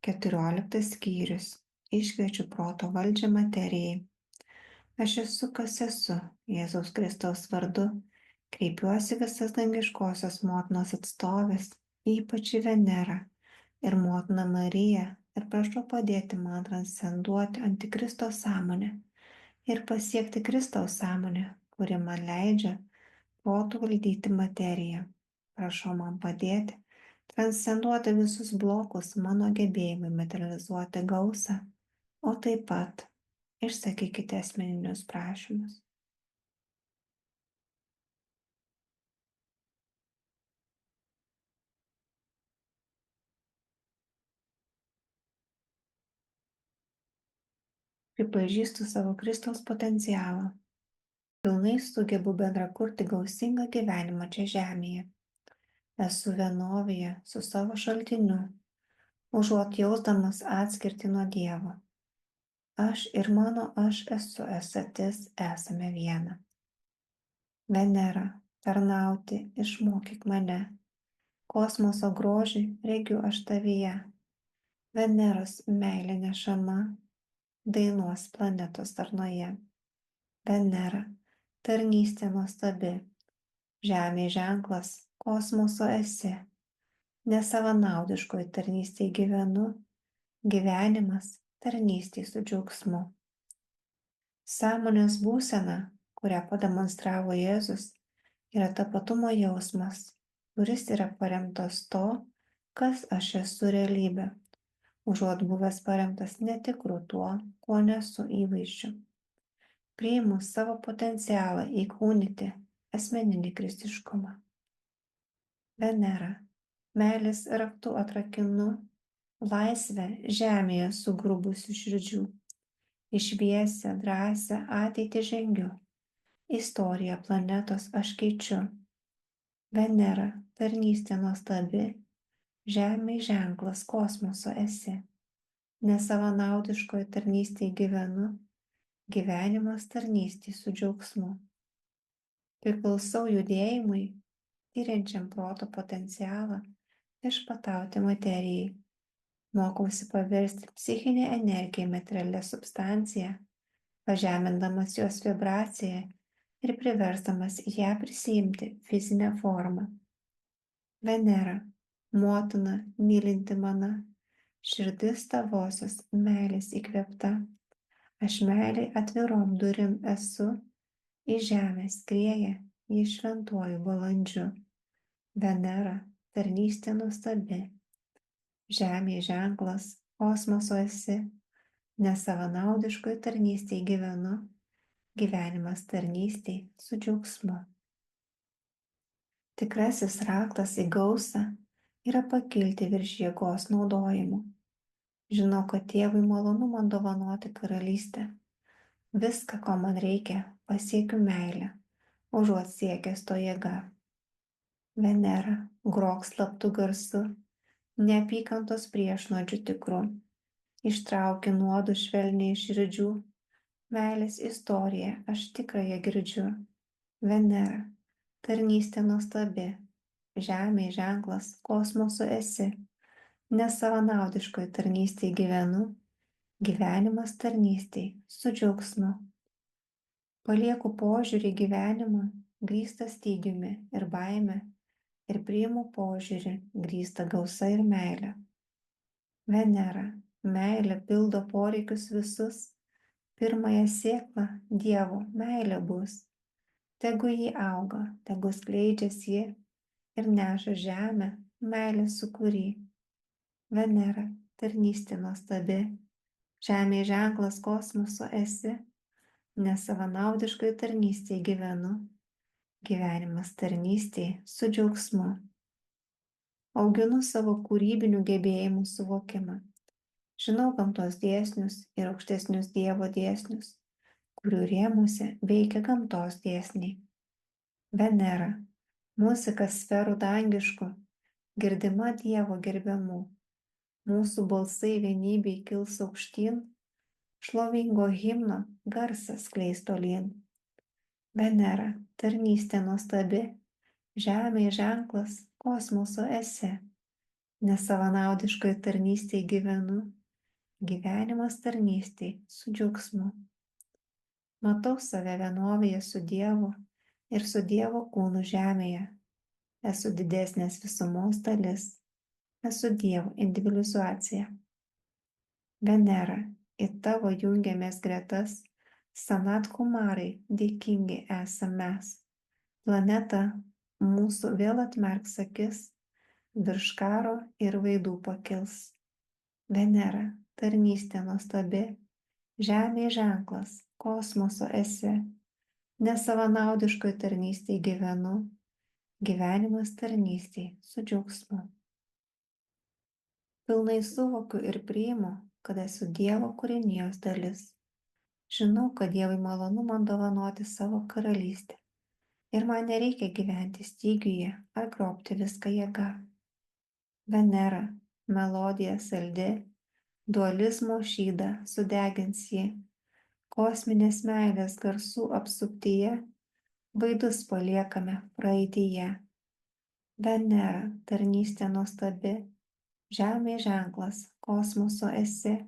14 skyrius. Iškviečiu proto valdžią materijai. Aš esu, kas esu, Jėzaus Kristaus vardu. Kreipiuosi visas dangiškosios motinos atstovės, ypač į Venerą ir motiną Mariją, ir prašau padėti man transcenduoti Antikristo sąmonę ir pasiekti Kristaus sąmonę, kuri man leidžia protu valdyti materiją. Prašau man padėti transcenduoti visus blokus mano gebėjimui materializuoti gausą, o taip pat išsakykite asmeninius prašymus. Pripažįstu savo Kristaus potencialą. Pilnai sugebu bendrakurti gausingą gyvenimą čia žemėje. Esu vienovėje su savo šaltiniu, užuot jausdamas atskirtį nuo Dievo. Aš ir mano aš esu esatis esame viena. Venera, tarnauti išmokyk mane. Kosmoso grožį regiu aš tavyje. Veneros meilė nešama dainuos planetos darnoje. Venera, tarnystė nuostabi, žemė ženklas, kosmoso esi. Nesavanaudiškoj tarnystėje gyvenu, gyvenimas tarnystėje su džiaugsmu. Sąmonės būsena, kurią pademonstravo Jėzus, yra tapatumo jausmas, kuris yra paremtas to, kas aš esu realybė, užuot buvęs paremtas netikru tuo, kuo nesu įvaizdžiu. Priimu savo potencialą įkūnyti asmeninį kristiškumą. Venera, meilės raktu atrakinu laisvę žemėje sugrubusių širdžių. Išviesę, drąsią ateitį žengiu. Istoriją planetos aš keičiu. Venera, tarnystė nuostabi, žemė ženklas kosmoso esi. Nesavanaudiškoje tarnystėje gyvenu, gyvenimas tarnystė su džiaugsmu. Priklausau judėjimui, tyriančiam proto potencialą, išpatauti materijai. Mokausi paversti psichinę energiją į materialią substanciją, pažemindamas jos vibraciją ir priversdamas ją prisiimti fizinę formą. Venera, motina, mylinti mana, širdis tavosios meilės įkvėpta. Aš meiliai atvirom durim esu, į žemę skrieja, į šventuoju balandžiu. Venera, tarnystė nuostabi, žemė ženklas, kosmoso esi, nesavanaudiškoj tarnystėje gyvenu, gyvenimas tarnystėje su džiaugsmu. Tikrasis raktas į gausą yra pakilti virš jėgos naudojimų. Žinau, kad Tėvui malonu man dovanoti karalystę. Viską, ko man reikia, pasiekiu meilę, užuot siekęs to jėga. Venera, grok slaptu garsu, neapykantos priešnuodžių tikru. Ištrauki nuodų švelniai iš širdžių, meilės istoriją aš tikrąją girdžiu. Venera, tarnystė nuostabi, žemė ženklas, kosmoso esi. Nesavanaudiškoj tarnystėje gyvenu, gyvenimas tarnystėje su džiaugsmu. Palieku požiūrį gyvenimą, grįstą stygiumi ir baime, ir priimu požiūrį, grįstą gausa ir meilę. Venera, meilė pildo poreikius visus, pirmąją sėklą Dievo meilė bus. Tegu jį auga, tegu skleidžiasi ji ir neša žemę meilės sūkurį. Venera, tarnystė nuostabi, žemė ženklas kosmoso esi, nesavanaudiškai tarnystėje gyvenu, gyvenimas tarnystėje su džiaugsmu. Auginu savo kūrybinių gebėjimų suvokimą. Žinau gamtos dėsnius ir aukštesnius Dievo dėsnius, kurių rėmuose veikia gamtos dėsniai. Venera, muzika sferų dangiškų, girdima Dievo gerbiamų. Mūsų balsai vienybei kils aukštyn, šlovingo himno garsas skleis tolyn. Venera, tarnystė nuostabi, žemė ženklas, kosmoso esi. Nesavanaudiškoje tarnystėje gyvenu, gyvenimas tarnystėje su džiaugsmu. Matau save vienovėje su Dievu ir su Dievo kūnu žemėje. Esu didesnės visumos dalis. Esu Dievo individualizacija. Venera, į tavo jungiamės gretas, Sanat Kumarai, dėkingi esame mes. Planeta, mūsų vėl atmerks akis, virš karo ir vaidų pakils. Venera, tarnystė nuostabi, žemė ženklas, kosmoso esi. Nesavanaudiškoje tarnystėje gyvenu, gyvenimas tarnystėje su džiaugsmu. Pilnai suvokiu ir priimu, kad esu Dievo kūrinijos dalis. Žinau, kad Dievui malonu man dovanoti savo karalystę. Ir man nereikia gyventi stygiuje ar grobti viską jėga. Venera, melodija saldi, dualizmo šydą sudegins jį. Kosminės meilės garsų apsuptyje, vaidus paliekame praeityje. Venera, tarnystė nuostabi, žemė ženklas, kosmoso esi.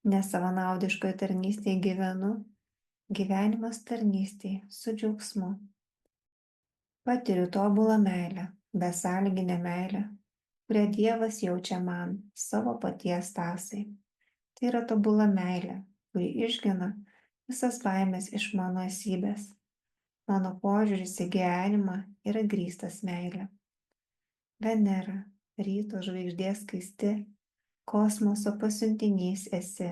Nesavanaudiškoje tarnystėje gyvenu, gyvenimas tarnystėje su džiaugsmu. Patiriu tobulą meilę, besąlyginę meilę, kurią Dievas jaučia man, savo paties tąsai. Tai yra tobula meilė, kuri išgina visas baimės iš mano esybės. Mano požiūris į gyvenimą yra grįstas meilė. Venera, ryto žvaigždės skaisti, kosmoso pasiuntinys esi.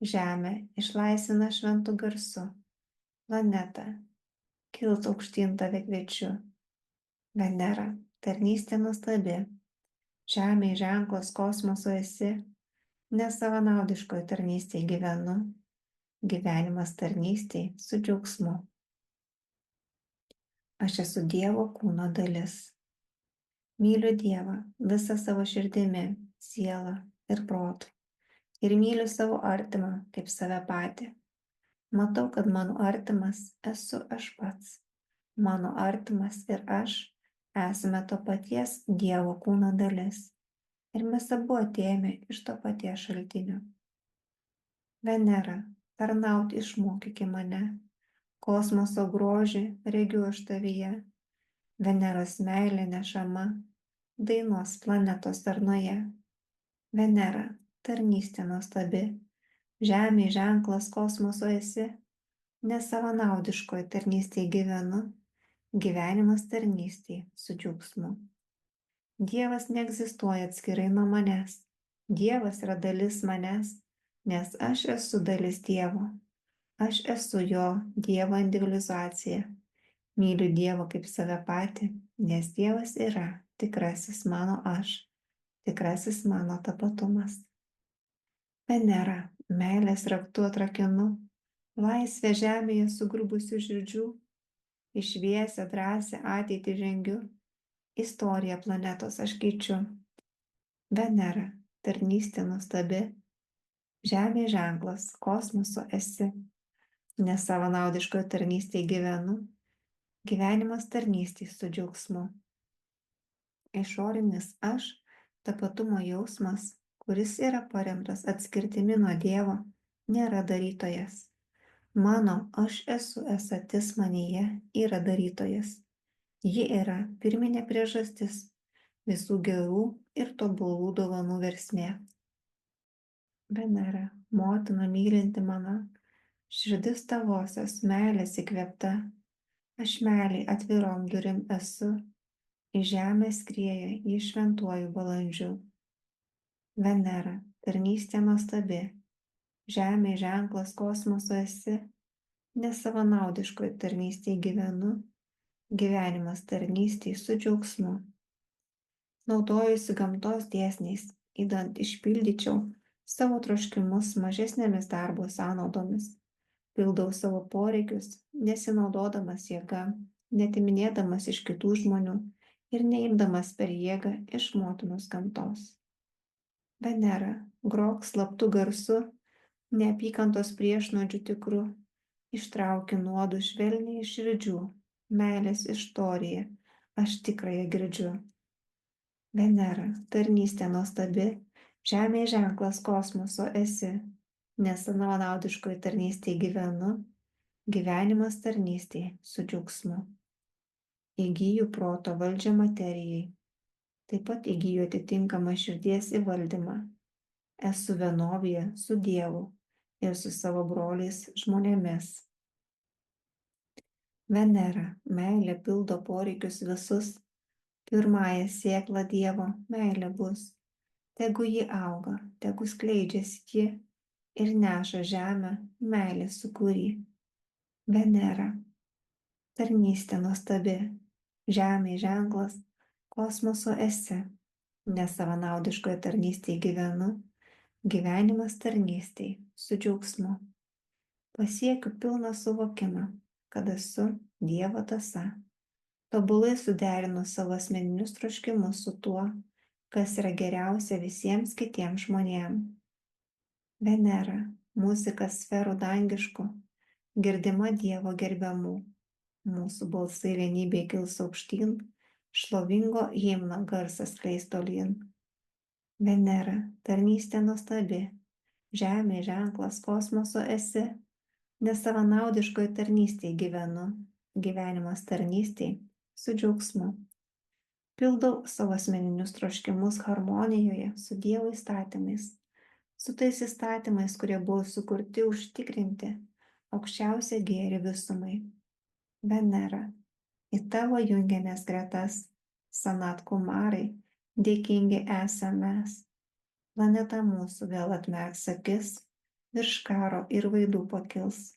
Žemė išlaisvina šventų garsu. Planeta, kilt aukštyn tave kviečiu. Venera, tarnystė nuostabi. Žemė ženklas kosmoso esi. Nesavanaudiškoje tarnystėje gyvenu. Gyvenimas tarnystėje su džiaugsmu. Aš esu Dievo kūno dalis. Myliu Dievą visą savo širdimi, sielą ir protu. Ir myliu savo artimą kaip save patį. Matau, kad mano artimas esu aš pats. Mano artimas ir aš esame to paties Dievo kūno dalis. Ir mes abu atėjome iš to paties šaltinio. Venera, tarnaut išmokyki mane. Kosmoso grožį regiu aš tavyje. Veneros meilė nešama, dainos planetos darnoje. Venera, tarnystė nuostabi, žemė ženklas kosmoso esi. Nesavanaudiškoje tarnystėje gyvenu, gyvenimas tarnystėje su džiaugsmu. Dievas neegzistuoja atskirai nuo manęs. Dievas yra dalis manęs, nes aš esu dalis Dievo. Aš esu jo Dievo individualizacija. Myliu Dievą kaip save patį, nes Dievas yra tikrasis mano aš, tikrasis mano tapatumas. Venera, meilės raktu atrakinu, laisvę žemėje sugrubusių širdžių, į šviesią drąsią ateitį žengiu, istoriją planetos aš keičiu. Venera, tarnystė nuostabi, žemė ženklas, kosmoso esi. Nesavanaudiškoje tarnystėje gyvenu, gyvenimas tarnystėje su džiaugsmu. Išorinis aš, tapatumo jausmas, kuris yra paremtas atskirtimi nuo Dievo, nėra darytojas. Mano aš esu esatis manyje yra darytojas. Ji yra pirminė priežastis visų gerų ir tobulų dovanų versmė. Venera, motina mylinti mano, širdis tavosios meilės įkvėpta, aš meiliai atvirom durim esu, į žemę skrieja į šventuoju balandžiu. Venera, tarnystė nuostabi, žemė ženklas kosmoso esi, nesavanaudiškoje tarnystėje gyvenu, gyvenimas tarnystėje su džiaugsmu. Naudojusi gamtos dėsniais, idant išpildyčiau savo troškimus mažesnėmis darbo sąnaudomis, pildau savo poreikius, nesinaudodamas jėga, netiminėdamas iš kitų žmonių ir neimdamas per jėgą iš motinos gamtos. Venera, grok slaptų garsu, neapykantos priešnuodžių tikru, ištrauki nuodų švelniai iš širdžių, meilės istoriją, aš tikrąją girdžiu. Venera, tarnystė nuostabi, Žemėje ženklas kosmoso esi, nes savanaudiškoje tarnystėje gyvenu, gyvenimas tarnystėje su džiaugsmu. Įgyju proto valdžią materijai, taip pat įgyju atitinkamą širdies įvaldymą. Esu vienovyje su Dievu ir su savo broliais žmonėmis. Venera, meilė pildo poreikius visus, pirmąją sėklą Dievo meilė bus. Tegu ji auga, tegu skleidžiasi ji ir neša žemę meilės sūkurį. Venera, tarnystė nuostabi, Žemėje ženklas, kosmoso esi, nesavanaudiškoje tarnystėje gyvenu, gyvenimas tarnystėje su džiaugsmu. Pasiekiu pilną suvokimą, kad esu Dievo tąsa. Tobulai suderinu savo asmeninius troškimus su tuo, kas yra geriausia visiems kitiems žmonėms. Venera, muzika sferų dangiškų, girdima Dievo gerbiamų. Mūsų balsai vienybėje kils aukštyn, šlovingo himno garsas skleis tolyn. Venera, tarnystė nuostabi, Žemėje ženklas kosmoso esi, nesavanaudiškoje tarnystėje gyvenu, gyvenimas tarnystėje su džiaugsmu. Pildau savo asmeninius troškimus harmonijoje su Dievo įstatymais, su tais įstatymais, kurie buvo sukurti užtikrinti aukščiausią gėrį visumai. Venera, į tavo jungiamės gretas, Sanat Kumarai, dėkingi esame mes. Planeta mūsų vėl atmerks akis, virš karo ir vaidų pakils.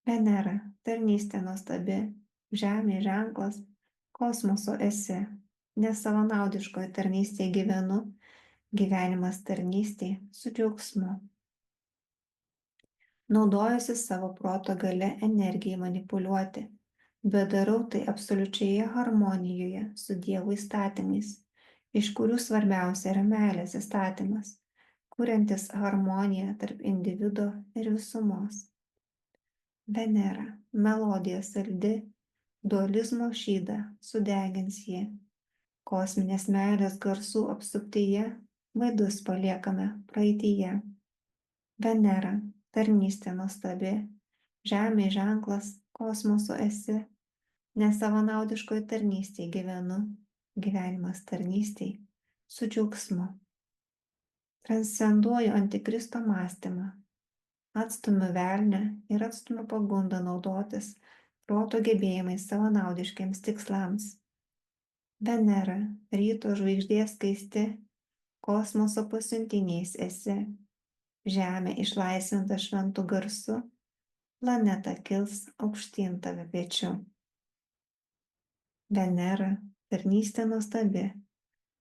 Venera, tarnystė nuostabi, Žemėje ženklas, kosmoso esi, nesavanaudiškoje tarnystėje gyvenu, gyvenimas tarnystėje su džiaugsmu. Naudojuosi savo proto galia energijai manipuliuoti, bet darau tai absoliučioje harmonijoje su Dievo įstatymais, iš kurių svarbiausia yra meilės įstatymas, kuriantis harmoniją tarp individo ir visumos. Venera, melodija saldi, dualizmo šydą sudegins jį. Kosminės meilės garsų apsuptyje, vaidus paliekame praeityje. Venera, tarnystė nuostabi, Žemėje ženklas, kosmoso esi, nesavanaudiškoje tarnystėje gyvenu, gyvenimas tarnystėje su džiaugsmu. Transcenduoju antikristo mąstymą, atstumiu velnią ir atstumiu pagundą naudotis proto gebėjimais savanaudiškiams tikslams. Venera, ryto žvaigždės skaisti, kosmoso pasiuntiniais esi, Žemė išlaisvinta šventų garsu, planeta kils aukštyn tave kviečiu. Venera, tarnystė nuostabi,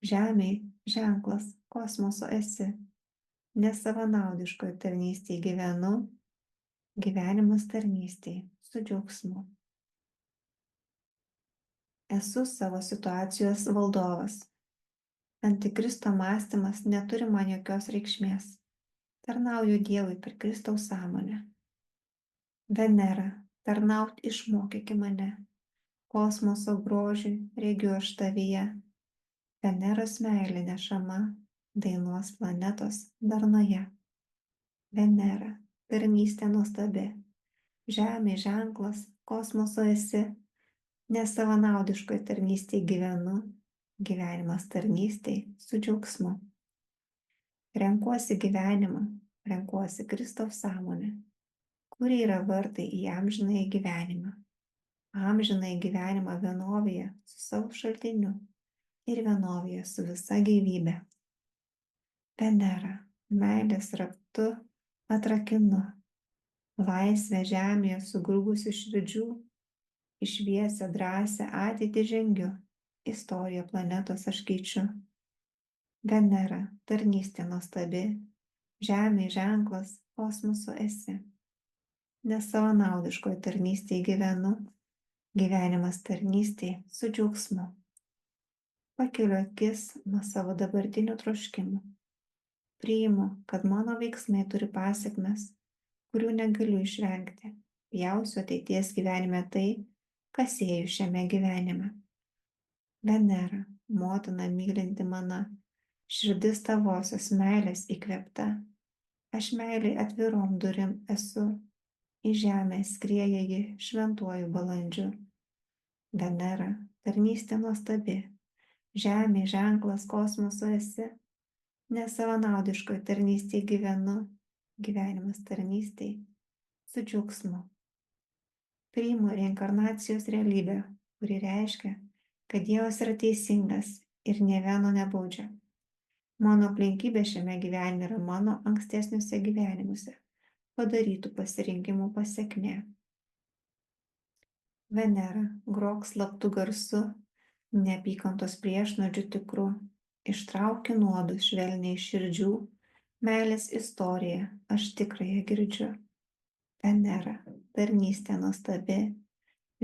Žemėje ženklas, kosmoso esi, nesavanaudiškoje tarnystėje gyvenu, gyvenimas tarnystėje su džiaugsmu. Esu savo situacijos valdovas. Antikristo mąstymas neturi man jokios reikšmės. Tarnauju Dievui per Kristaus sąmonę. Venera, tarnaut išmokyki mane. Kosmoso grožį regiu aš tavyje. Veneros meilė nešama, dainuos planetos darnoje. Venera, tarnystė nuostabi, Žemėje ženklas, kosmoso esi, nesavanaudiškoje tarnystėje gyvenu, gyvenimas tarnystėje su džiaugsmu. Renkuosi gyvenimą, renkuosi Kristaus sąmonę, kuri yra vartai į amžinąjį gyvenimą. Amžinąjį gyvenimą vienovėje su savo šaltiniu ir vienovėje su visa gyvybe. Venera, meilės raktu atrakinu, laisvę žemėje sugrūgusių širdžių, išviesę drąsią ateitį žengiu, istoriją planetos aš keičiu. Venera, tarnystė nuostabi, Žemėje ženklas, kosmoso esi. Nesavanaudiškoje tarnystėje gyvenu, gyvenimas tarnystėje su džiaugsmu. Pakeliu akis nuo savo dabartinių troškimų. Priimu, kad mano veiksmai turi pasekmes, kurių negaliu išvengti. Pjausiu ateities gyvenime tai, kas sėju šiame gyvenime. Venera, motina mylinti mano, širdis tavosios meilės įkvėpta. Aš meiliai atvirom durim esu, į žemę skrieja ji šventuoju balandžiu. Venera, tarnystė nuostabi, žemė ženklas kosmoso esi, nesavanaudiškoj tarnystėje gyvenu, gyvenimas tarnystėje su džiaugsmu. Priimu reinkarnacijos realybę, kuri reiškia, kad Dievas yra teisingas ir nė vieno nebaudžia. Mano aplinkybė šiame gyvenime yra mano ankstesniuose gyvenimuose padarytų pasirinkimų pasekmė. Venera, grok slaptų garsų, neapykantos priešnuodžių tikrų, ištrauki nuodus švelniai iš širdžių, meilės istoriją aš tikrąją girdžiu. Venera, tarnystė nuostabi,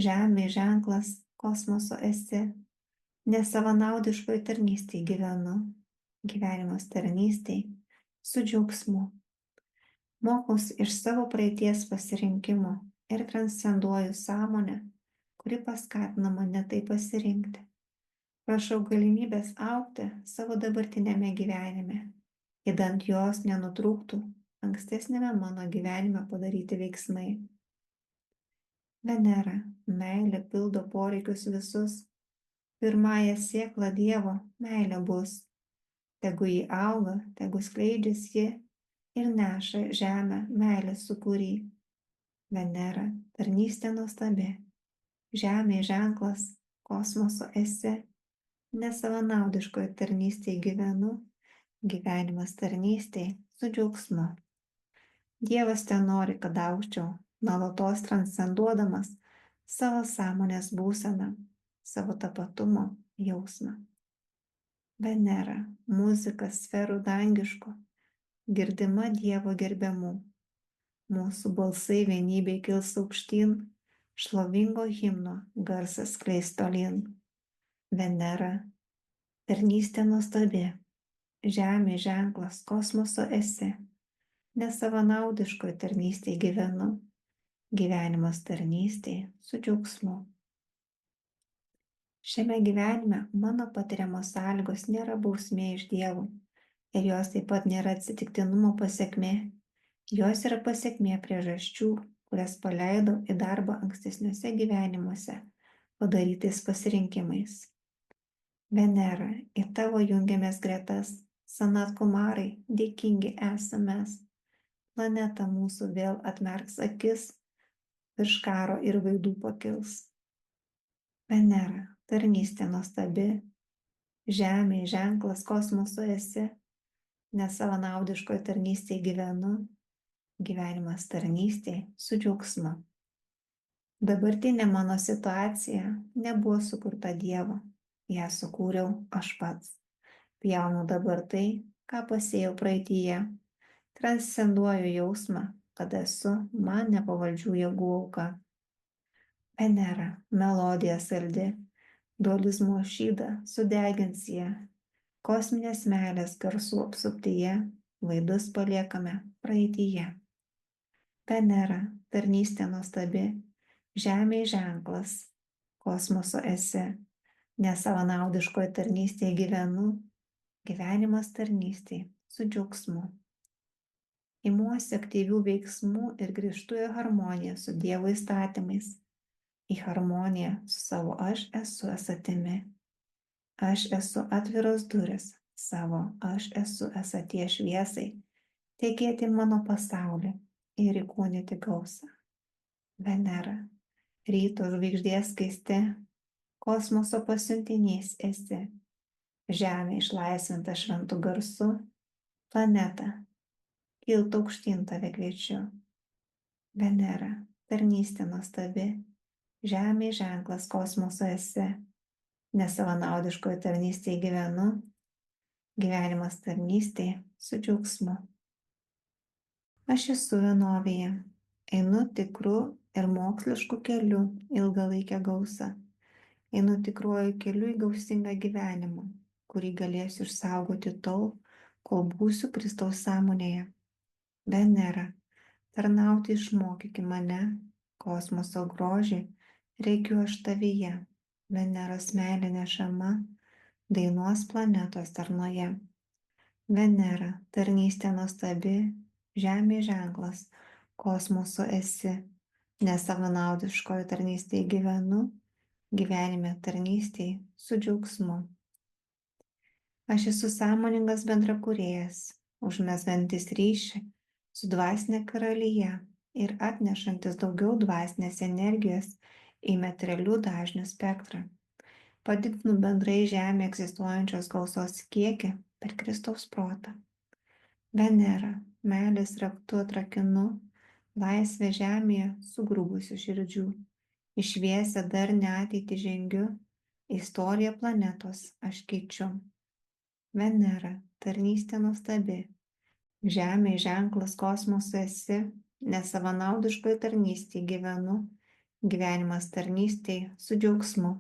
žemė ženklas kosmoso esi, nesavanaudiškoj tarnystėje gyvenu, gyvenimas tarnystėje su džiaugsmu. Mokausi iš savo praeities pasirinkimų ir transcenduoju sąmonę, kuri paskatina mane tai pasirinkti. Prašau galimybės augti savo dabartinėme gyvenime, idant jos nenutrūktų ankstesnėme mano gyvenime padaryti veiksmai. Venera, meilė pildo poreikius visus, pirmąją sėklą Dievo meilė bus. Tegu jį auga, tegu skleidžiasi ji ir neša žemę meilės sūkurį. Venera, tarnystė nuostabi, žemė ženklas kosmoso esi, nesavanaudiškoje tarnystėje gyvenu, gyvenimas tarnystėje su džiaugsmu. Dievas ten nori, kad augčiau, nuolatos transcenduodamas savo sąmonės būseną, savo tapatumo jausmą. Venera, muzika sferų dangiško, girdima Dievo gerbiamų. Mūsų balsai vienybei kils aukštyn, šlovingo himno garsas skleis tolyn. Venera, tarnystė nuostabi, žemė ženklas kosmoso esi, nesavanaudiškoj tarnystėje gyvenu, gyvenimas tarnystėje su džiaugsmu. Šiame gyvenime mano patiriamos sąlygos nėra bausmė iš Dievo ir jos taip pat nėra atsitiktinumo pasekmė. Jos yra pasekmė priežasčių, kurias paleidau į darbą ankstesniuose gyvenimuose padarytais pasirinkimais. Venera, į tavo jungiamės gretas, Sanat Kumarai, dėkingi esame mes. Planeta mūsų vėl atmerks akis, virš karo ir vaidų pakils. Venera, tarnystė nuostabi, žemė ženklas kosmoso esi, nesavanaudiškoje tarnystėje gyvenu, gyvenimas tarnystėje su džiaugsmu. Dabartinė mano situacija nebuvo sukurta Dievo, ją sukūriau aš pats. Pjaunu dabar tai, ką pasėjau praeityje, transcenduoju jausmą, kad esu man nepavaldžių jėgų auka. Venera, melodija saldi, dualizmo šydą sudegins jie, kosminės meilės garsų apsuptyje, vaidus paliekame praeityje. Venera, tarnystė nuostabi, žemė ženklas, kosmoso esi, nesavanaudiškoje tarnystėje gyvenu, gyvenimas tarnystėje su džiaugsmu. Imuosi aktyvių veiksmų ir grįžtu į harmoniją su Dievo įstatymais, į harmoniją su savo aš esu esatimi. Aš esu atviros duris savo aš esu esatie šviesai, tekėti mano pasaulį ir įkūnyti gausą. Venera, ryto žvaigždės skaisti, kosmoso pasiuntinys esi, žemė išlaisvinta šventų garsų, planeta, kilt aukštyn tave kviečiu. Venera, tarnystė nuostabi, žemė ženklas kosmoso esi, nesavanaudiškoje tarnystėje gyvenu, gyvenimas tarnystėje su džiaugsmu. Aš esu vienovėje, einu tikru ir mokslišku keliu ilgalaikę gausą, einu tikruoju keliu į gausingą gyvenimą, kurį galėsiu išsaugoti tol, kol būsiu Kristaus sąmonėje. Venera, tarnauti išmokyki mane, kosmoso grožį, reikiu aš tavyje, Veneros meilė nešama, dainuos planetos darnoje. Venera, tarnystė nuostabi, žemė ženklas, kosmoso esi, nesavanaudiškoje tarnystėje gyvenu, gyvenime tarnystėje su džiaugsmu. Aš esu sąmoningas bendrakūrėjas, užmezgantis ryšį su dvasinė karalyje ir atnešantis daugiau dvasinės energijos į materialių dažnių spektrą. Padidinu bendrai žemė egzistuojančios gausos kiekį per Kristaus protą. Venera, meilės raktu atrakinu laisvę žemėje sugrūbusių širdžių. Į šviesią darnią ateitį žengiu, istoriją planetos aš keičiu. Venera, tarnystė nuostabi, žemė ženklas kosmoso esi, nesavanaudiškoje tarnystėje gyvenu, gyvenimas tarnystėje su džiaugsmu.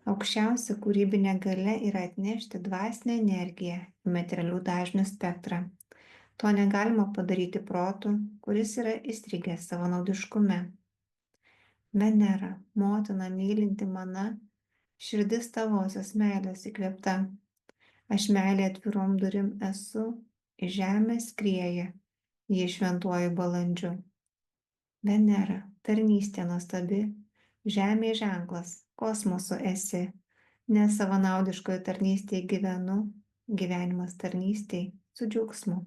Aukščiausia kūrybinė galia yra atnešti dvasinę energiją į materialių dažnių spektrą. To negalima padaryti protu, kuris yra įstrigęs savanaudiškume. Venera, motina mylinti mana, širdis tavosios meilės įkvėpta. Aš meilė atvirom durim esu, į žemę skrieja, jį šventuoju balandžiu. Venera, tarnystė nuostabi, žemė ženklas, kosmoso esi, nesavanaudiškoje tarnystėje gyvenu, gyvenimas tarnystėje su džiaugsmu.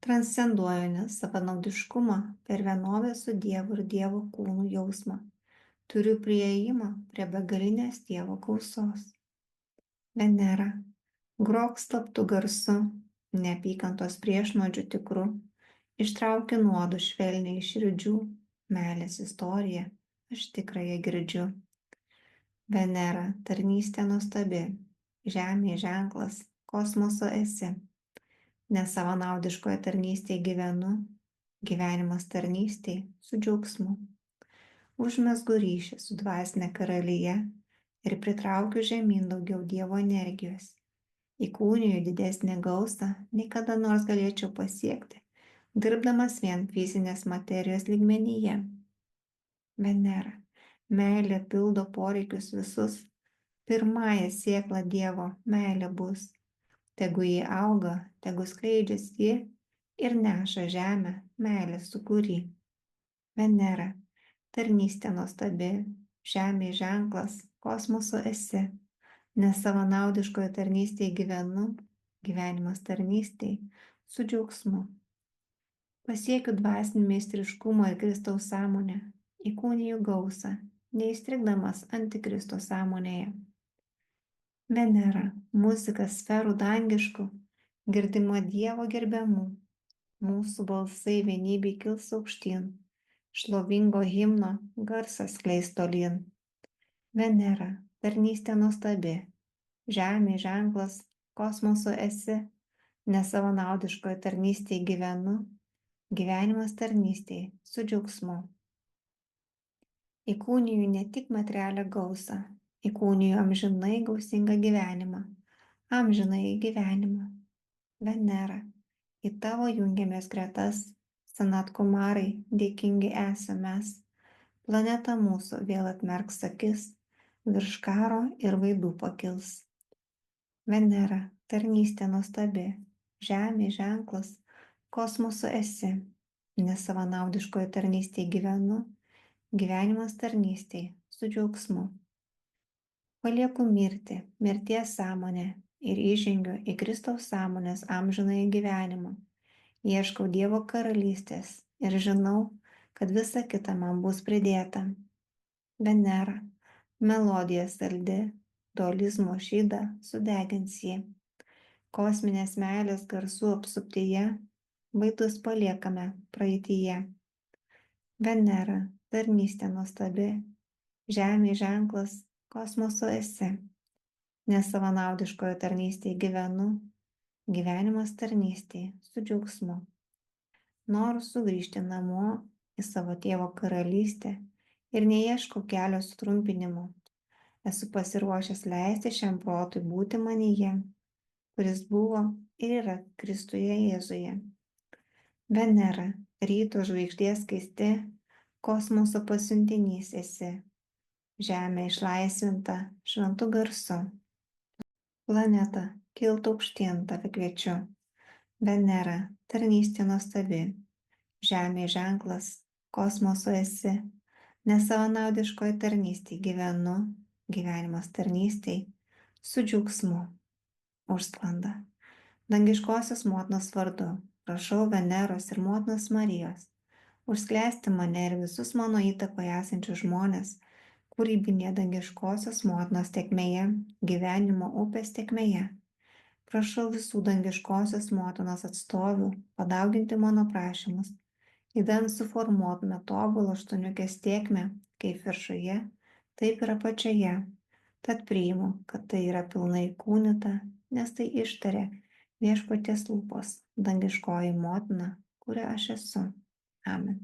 Transcenduoju nesavanaudiškumą per vienovę su Dievu ir Dievo kūnų jausmą. Turiu priėjimą prie begalinės Dievo gausos. Venera, grok slaptu garsu, neapykantos priešnuodžių tikru, ištrauki nuodų švelniai iš širdžių, meilės istoriją, aš tikrąją girdžiu. Venera, tarnystė nuostabi, žemė ženklas, kosmoso esi, nesavanaudiškoje tarnystėje gyvenu, gyvenimas tarnystėje su džiaugsmu. Užmezgu ryšį su dvasinė karalyje ir pritraukiu žemyn daugiau Dievo energijos. Įkūniju didesnį gausą, nei kada nors galėčiau pasiekti, dirbdamas vien fizinės materijos lygmenyje. Venera, meilė pildo poreikius visus, pirmąją sėklą Dievo meilė bus. Tegu jį auga, tegu skleidžiasi ji ir neša žemę meilės sūkurį. Venera, tarnystė nuostabi, žemė ženklas, kosmoso esi, nesavanaudiškoje tarnystėje gyvenu, gyvenimas tarnystėje su džiaugsmu. Pasiekiu dvasinį meistriškumą ir Kristaus sąmonę, įkūniju gausą, neįstrigdamas antikristo sąmonėje. Venera, muzika sferų dangiškų, girdima Dievo gerbiamų, mūsų balsai vienybei kils aukštyn, šlovingo himno garsas skleis tolyn. Venera, tarnystė nuostabi, žemė ženklas, kosmoso esi, nesavanaudiškoje tarnystėje gyvenu, gyvenimas tarnystėje su džiaugsmu. Įkūniju ne tik materialią gausą, įkūniju amžinai gausingą gyvenimą, amžinai gyvenimą. Venera, į tavo jungiamės gretas, Sanat Kumarai, dėkingi esame mes. Planeta mūsų vėl atmerks akis, virš karo ir vaidų pakils. Venera, tarnystė nuostabi, žemė ženklas, kosmoso esi, nesavanaudiškoje tarnystėje gyvenu, gyvenimas tarnystėje su džiaugsmu. Palieku mirtį, mirties sąmonę ir įžengiu į Kristaus sąmonės amžinąjį gyvenimą. Ieškau Dievo karalystės ir žinau, kad visa kita man bus pridėta. Venera, melodija saldi, dualizmo šydą sudegins jį. Kosminės meilės garsų apsuptyje, vaidus paliekame praeityje. Venera, tarnystė nuostabi, žemė ženklas, kosmoso esi, nesavanaudiškoje tarnystėje gyvenu, gyvenimas tarnystėje su džiaugsmu. Noriu sugrįžti namo į savo tėvo karalystę ir neieškau kelio sutrumpinimų. Esu pasiruošęs leisti šiam protui būti manyje, kuris buvo ir yra Kristuje Jėzuje. Venera, ryto žvaigždės skaisti, kosmoso pasiuntinys esi, žemė išlaisvinta šventu garsu, Planeta, kilt aukštyn tave kviečiu. Venera, tarnystė nuostabi. Žemė ženklas, kosmoso esi. Nesavanaudiškoji tarnystė gyvenu, gyvenimas tarnystėj, su džiaugsmu. Užsklanda. Dangiškosios motinos vardu, prašau Veneros ir motinos Marijos, užsklęsti mane ir visus mano įtakoje esančius žmones, kūrybinėje dangiškosios motinos tėkmėje, gyvenimo upės tėkmėje. Prašau visų dangiškosios motinos atstovių padauginti mano prašymus, idant suformuotume tobulą aštuoniukės tėkmę, kaip viršuje, taip ir apačioje. Tad priimu, kad tai yra pilnai įkūnyta, nes tai ištarė viešpaties lūpos, dangiškoji motina, kuria aš esu. Amen.